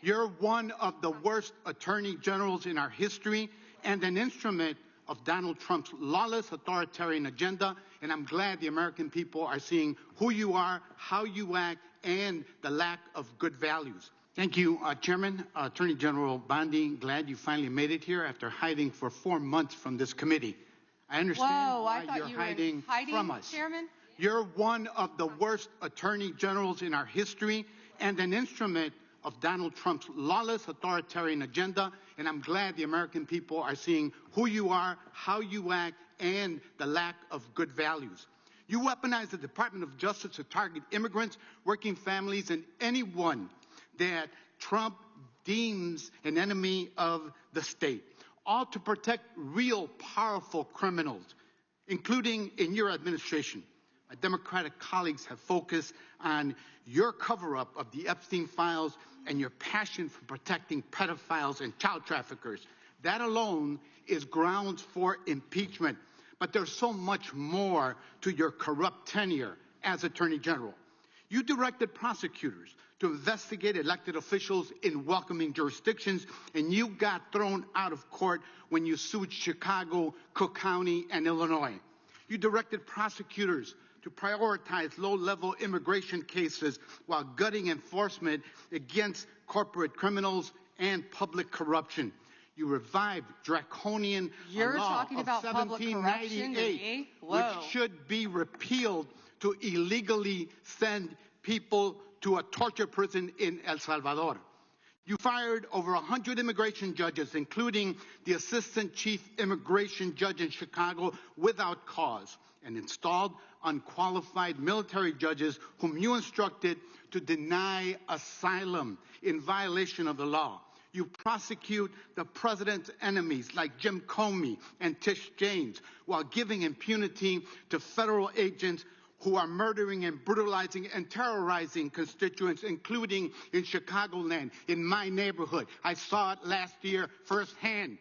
You're one of the worst attorney generals in our history and an instrument of Donald Trump's lawless authoritarian agenda, and I'm glad the American people are seeing who you are, how you act, and the lack of good values. Thank you, Chairman. Attorney General Bondi, glad you finally made it here after hiding for 4 months from this committee. I understand why you're hiding from us. Chairman? You're one of the worst attorney generals in our history and an instrument of Donald Trump's lawless authoritarian agenda, and I'm glad the American people are seeing who you are, how you act, and the lack of good values. You weaponize the Department of Justice to target immigrants, working families, and anyone that Trump deems an enemy of the state, all to protect real powerful criminals, including in your administration. My Democratic colleagues have focused on your cover-up of the Epstein files and your passion for protecting pedophiles and child traffickers. That alone is grounds for impeachment. But there's so much more to your corrupt tenure as Attorney General. You directed prosecutors to investigate elected officials in welcoming jurisdictions, and you got thrown out of court when you sued Chicago, Cook County, and Illinois. You directed prosecutors to prioritize low-level immigration cases while gutting enforcement against corporate criminals and public corruption. You revived draconian law of 1798, which should be repealed to illegally send people to a torture prison in El Salvador. You fired over 100 immigration judges, including the assistant chief immigration judge in Chicago, without cause, and installed unqualified military judges whom you instructed to deny asylum in violation of the law. You prosecute the president's enemies like Jim Comey and Tish James while giving impunity to federal agents who are murdering and brutalizing and terrorizing constituents, including in Chicagoland, in my neighborhood. I saw it last year firsthand.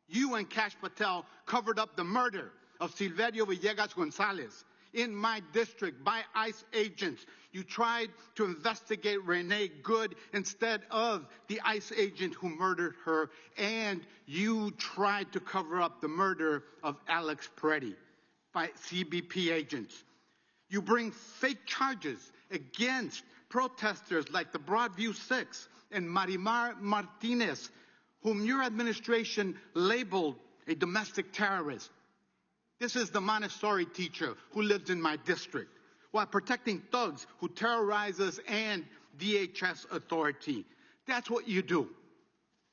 You and Kash Patel covered up the murder of Silverio Villegas Gonzalez in my district by ICE agents. You tried to investigate Renee Good instead of the ICE agent who murdered her, and you tried to cover up the murder of Alex Peretti by CBP agents. You bring fake charges against protesters like the Broadview Six and Marimar Martinez, whom your administration labeled a domestic terrorist. This is the Montessori teacher who lives in my district, while protecting thugs who terrorize us and DHS authority. That's what you do.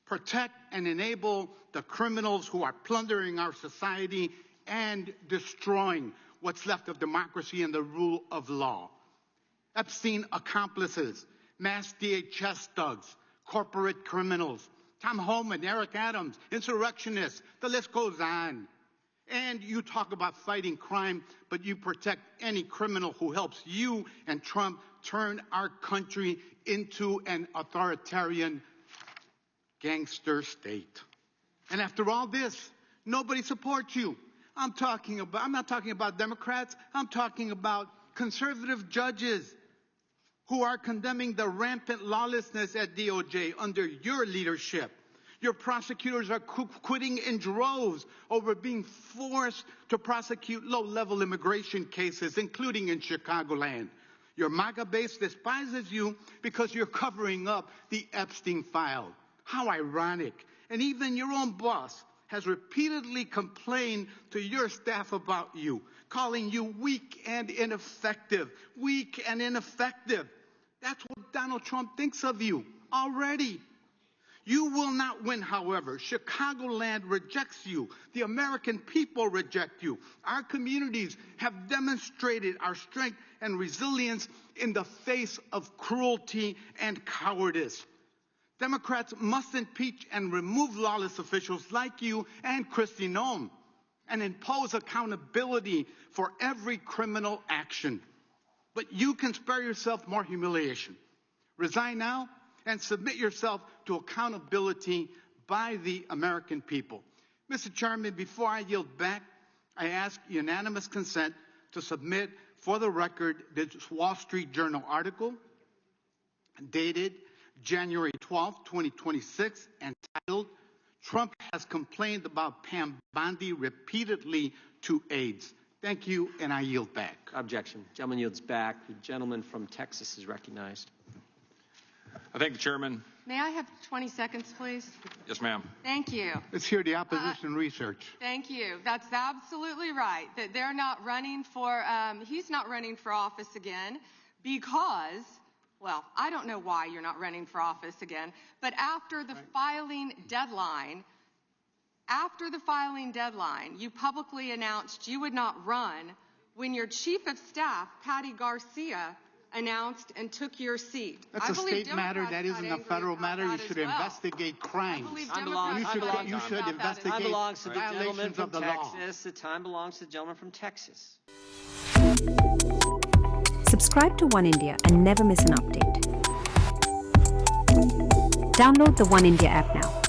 Protect and enable the criminals who are plundering our society and destroying what's left of democracy and the rule of law. Epstein accomplices, mass DHS thugs, corporate criminals, Tom Homan, Eric Adams, insurrectionists, the list goes on. And you talk about fighting crime, but you protect any criminal who helps you and Trump turn our country into an authoritarian gangster state. And after all this, nobody supports you. I'm not talking about Democrats. I'm talking about conservative judges who are condemning the rampant lawlessness at DOJ under your leadership. Your prosecutors are quitting in droves over being forced to prosecute low-level immigration cases, including in Chicagoland. Your MAGA base despises you because you're covering up the Epstein file. How ironic. And even your own boss has repeatedly complained to your staff about you, calling you weak and ineffective. Weak and ineffective. That's what Donald Trump thinks of you already. You will not win, however. Chicagoland rejects you. The American people reject you. Our communities have demonstrated our strength and resilience in the face of cruelty and cowardice. Democrats must impeach and remove lawless officials like you and Kristi Noem and impose accountability for every criminal action. But you can spare yourself more humiliation. Resign now and submit yourself to accountability by the American people. Mr. Chairman, before I yield back, I ask unanimous consent to submit for the record this Wall Street Journal article dated January 12, 2026, entitled, Trump has complained about Pam Bondi repeatedly to aides. Thank you, and I yield back. Objection. Gentleman yields back. The gentleman from Texas is recognized. I thank the chairman. May I have 20 seconds, please? Yes, ma'am. Thank you. Let's hear the opposition research. Thank you. That's absolutely right, that they're not running for, he's not running for office again because, well, I don't know why you're not running for office again, but after the filing deadline, you publicly announced you would not run when your chief of staff, Patty Garcia, announced and took your seat. That's a state matter. That isn't a federal matter. You should investigate crimes. Time belongs to the gentleman from Texas. The time belongs to the gentleman from Texas. Subscribe to One India and never miss an update. Download the One India app now.